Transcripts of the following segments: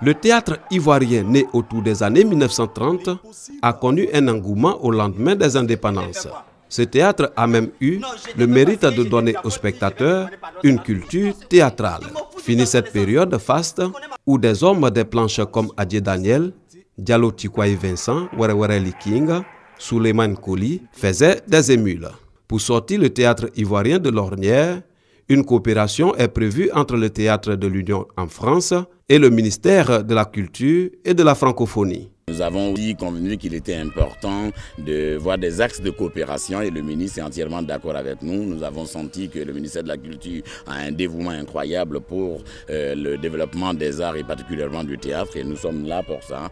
Le théâtre ivoirien, né autour des années 1930, a connu un engouement au lendemain des indépendances. Ce théâtre a même eu le mérite de donner aux spectateurs une culture théâtrale. Fini cette période faste où des hommes des planches comme Adjé Daniel, Diallo Tikwaye Vincent, Werewere Liking, Souleymane Koli faisaient des émules. Pour sortir le théâtre ivoirien de l'ornière, une coopération est prévue entre le Théâtre de l'Union en France et le ministère de la Culture et de la Francophonie. Nous avons dit convenu qu'il était important de voir des axes de coopération et le ministre est entièrement d'accord avec nous. Nous avons senti que le ministère de la Culture a un dévouement incroyable pour le développement des arts et particulièrement du théâtre et nous sommes là pour ça.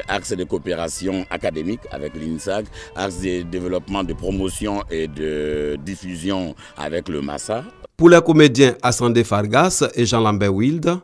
Axe de coopération académique avec l'INSAC, axe de développement de promotion et de diffusion avec le Massa. Pour les comédiens Assandé Fargas et Jean-Lambert Wilde,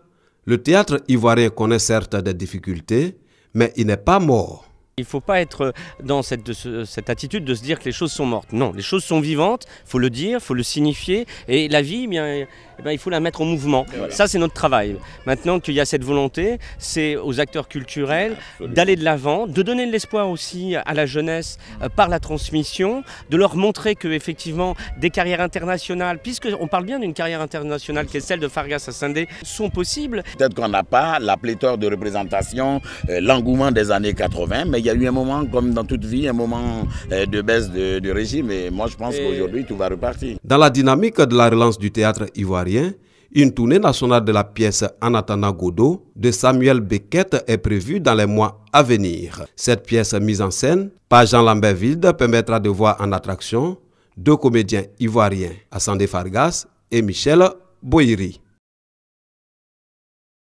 le théâtre ivoirien connaît certes des difficultés, mais il n'est pas mort. Il ne faut pas être dans cette attitude de se dire que les choses sont mortes. Non, les choses sont vivantes, il faut le dire, il faut le signifier. Et la vie, il faut la mettre en mouvement. Voilà. Ça, c'est notre travail. Maintenant qu'il y a cette volonté, c'est aux acteurs culturels d'aller de l'avant, de donner de l'espoir aussi à la jeunesse par la transmission, de leur montrer qu'effectivement, des carrières internationales, puisqu'on parle bien d'une carrière internationale qui est celle de Fargas Assandé, sont possibles. Peut-être qu'on n'a pas la pléthore de représentation, l'engouement des années 80, mais il y a eu un moment, comme dans toute vie, un moment de baisse de régime et moi je pense qu'aujourd'hui tout va repartir. Dans la dynamique de la relance du théâtre ivoirien, une tournée nationale de la pièce En attendant Godot de Samuel Beckett est prévue dans les mois à venir. Cette pièce mise en scène par Jean-Lambert Wilde permettra de voir en attraction deux comédiens ivoiriens, Assandé Fargas et Michel Boyeri.